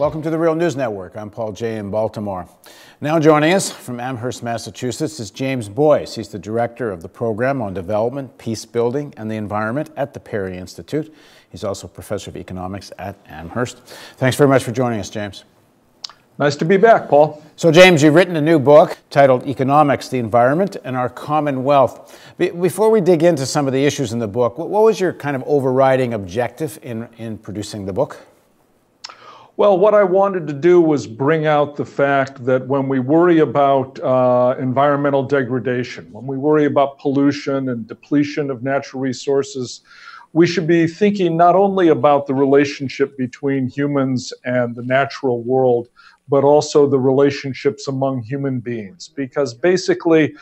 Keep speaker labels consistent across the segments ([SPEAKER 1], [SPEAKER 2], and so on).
[SPEAKER 1] Welcome to the Real News Network. I'm Paul Jay in Baltimore. Now joining us from Amherst, Massachusetts is Jame Boyce. He's the director of the Program on Development, Peace Building, and the Environment at the Perry Institute. He's also a professor of economics at Amherst. Thanks very much for joining us, James.
[SPEAKER 2] Nice to be back, Paul.
[SPEAKER 1] So, James, you've written a new book titled Economics, the Environment, and Our Common Wealth. Before we dig into some of the issues in the book, what was your kind of overriding objective in producing the book?
[SPEAKER 2] Well, what I wanted to do was bring out the fact that when we worry about environmental degradation, when we worry about pollution and depletion of natural resources, we should be thinking not only about the relationship between humans and the natural world, but also the relationships among human beings. Because basically,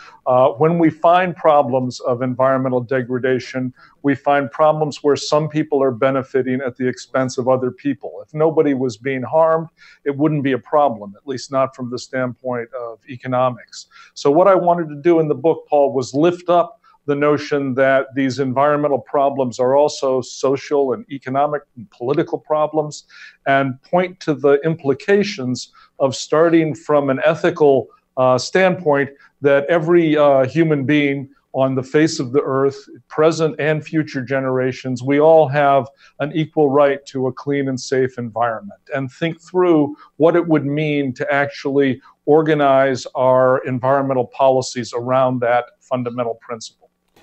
[SPEAKER 2] when we find problems of environmental degradation, we find problems where some people are benefiting at the expense of other people. If nobody was being harmed, it wouldn't be a problem, at least not from the standpoint of economics. So what I wanted to do in the book, Paul, was lift up the notion that these environmental problems are also social and economic and political problems, and point to the implications of starting from an ethical standpoint that every human being on the face of the earth, present and future generations, we all have an equal right to a clean and safe environment, and think through what it would mean to actually organize our environmental policies around that fundamental principle.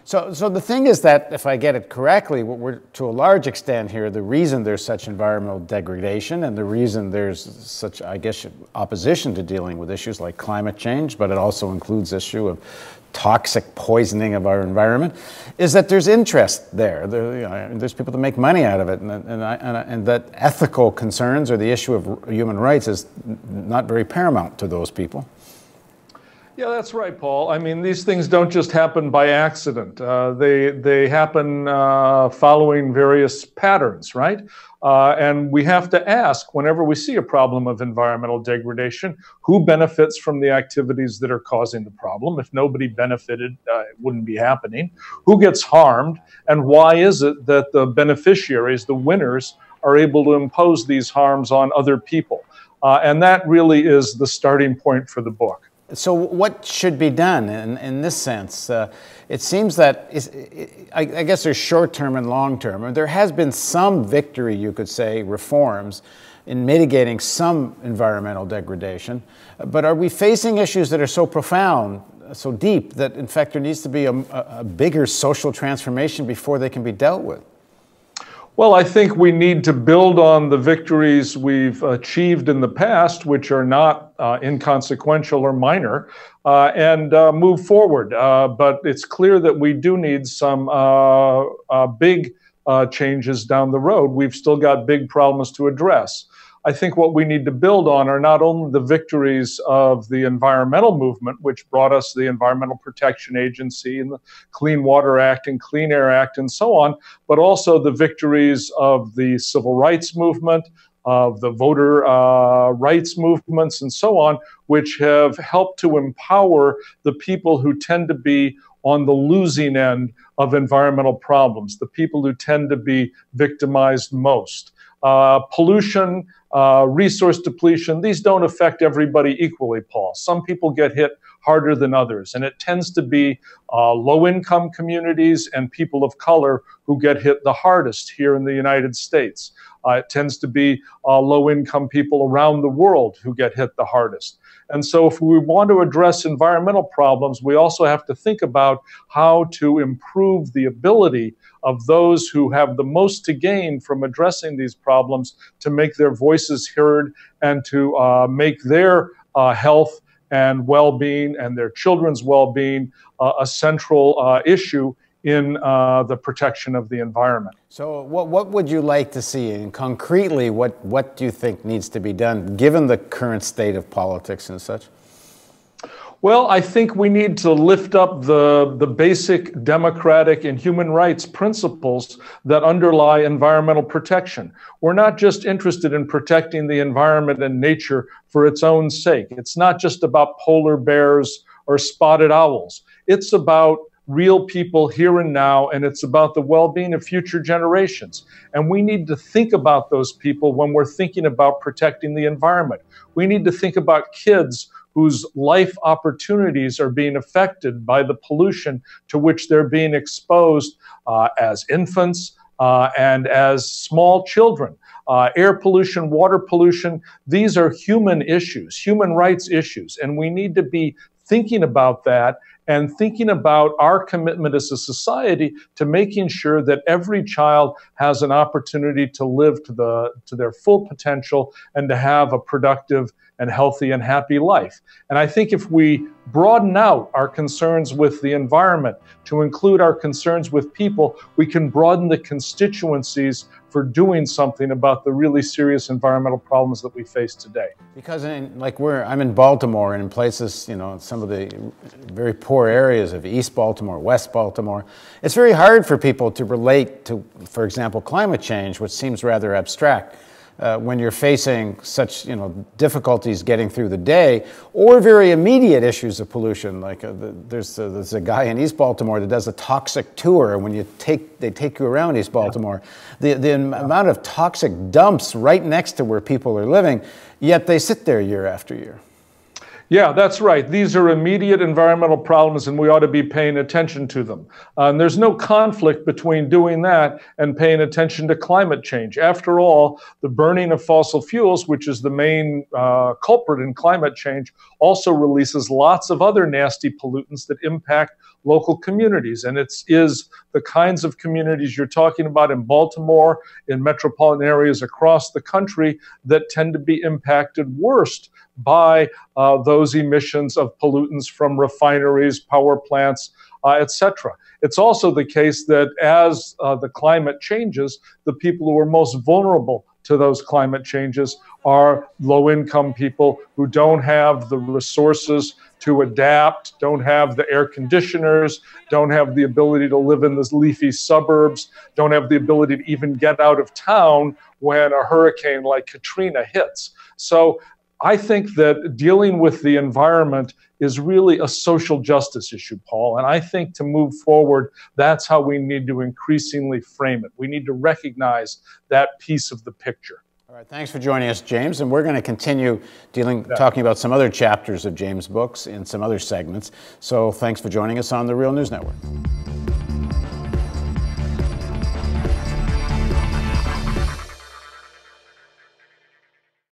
[SPEAKER 1] So the thing is that, if I get it correctly, what we're, to a large extent here, the reason there's such environmental degradation and the reason there's such, I guess, opposition to dealing with issues like climate change, but it also includes the issue of toxic poisoning of our environment, is that there's interest there. There's people that make money out of it, and that ethical concerns or the issue of human rights is not very paramount to those people.
[SPEAKER 2] Yeah, that's right, Paul. I mean, these things don't just happen by accident. They happen following various patterns, right? And we have to ask, whenever we see a problem of environmental degradation, who benefits from the activities that are causing the problem? If nobody benefited, it wouldn't be happening. Who gets harmed? And why is it that the beneficiaries, the winners, are able to impose these harms on other people? And that really is the starting point for the book.
[SPEAKER 1] So what should be done in this sense? It seems that, I guess there's short-term and long-term. There has been some victory, you could say, reforms in mitigating some environmental degradation. But are we facing issues that are so profound, so deep, that in fact there needs to be a bigger social transformation before they can be dealt with?
[SPEAKER 2] Well, I think we need to build on the victories we've achieved in the past, which are not inconsequential or minor, and move forward. But it's clear that we do need some big changes down the road. We've still got big problems to address. I think what we need to build on are not only the victories of the environmental movement, which brought us the Environmental Protection Agency and the Clean Water Act and Clean Air Act and so on, but also the victories of the civil rights movement, of the voter rights movements and so on, which have helped to empower the people who tend to be on the losing end of environmental problems, the people who tend to be victimized most. Pollution, resource depletion, these don't affect everybody equally, Paul. Some people get hit harder than others, and it tends to be low-income communities and people of color who get hit the hardest here in the United States. It tends to be low-income people around the world who get hit the hardest. And so if we want to address environmental problems, we also have to think about how to improve the ability of those who have the most to gain from addressing these problems to make their voices heard and to make their health and well-being and their children's well-being a central issue in the protection of the environment.
[SPEAKER 1] So what would you like to see? And concretely, what do you think needs to be done, given the current state of politics and such?
[SPEAKER 2] Well, I think we need to lift up the basic democratic and human rights principles that underlie environmental protection. We're not just interested in protecting the environment and nature for its own sake. It's not just about polar bears or spotted owls. It's about real people here and now, and it's about the well-being of future generations. And we need to think about those people when we're thinking about protecting the environment. We need to think about kids whose life opportunities are being affected by the pollution to which they're being exposed as infants and as small children. Air pollution, water pollution, these are human issues, human rights issues, and we need to be thinking about that and thinking about our commitment as a society to making sure that every child has an opportunity to live to their full potential and to have a productive and healthy and happy life. And I think if we broaden out our concerns with the environment to include our concerns with people, we can broaden the constituencies for doing something about the really serious environmental problems that we face today.
[SPEAKER 1] Because I'm in Baltimore, and in places, you know, some of the very poor areas of East Baltimore, West Baltimore, it's very hard for people to relate to, for example, climate change, which seems rather abstract. When you're facing such, you know, difficulties getting through the day, or very immediate issues of pollution. Like there's a guy in East Baltimore that does a toxic tour, and when they take you around East Baltimore, the amount of toxic dumps right next to where people are living, yet they sit there year after year.
[SPEAKER 2] Yeah, that's right. These are immediate environmental problems, and we ought to be paying attention to them. And there's no conflict between doing that and paying attention to climate change. After all, the burning of fossil fuels, which is the main culprit in climate change, also releases lots of other nasty pollutants that impact local communities. And it is the kinds of communities you're talking about in Baltimore, in metropolitan areas across the country, that tend to be impacted worst by those emissions of pollutants from refineries, power plants, etc. It's also the case that as the climate changes, the people who are most vulnerable to those climate changes are low-income people who don't have the resources to adapt, don't have the air conditioners, don't have the ability to live in the leafy suburbs, don't have the ability to even get out of town when a hurricane like Katrina hits. So I think that dealing with the environment is really a social justice issue, Paul. And I think to move forward, that's how we need to increasingly frame it. We need to recognize that piece of the picture.
[SPEAKER 1] All right, thanks for joining us, James. And we're going to continue talking about some other chapters of James' books in some other segments. So thanks for joining us on the Real News Network.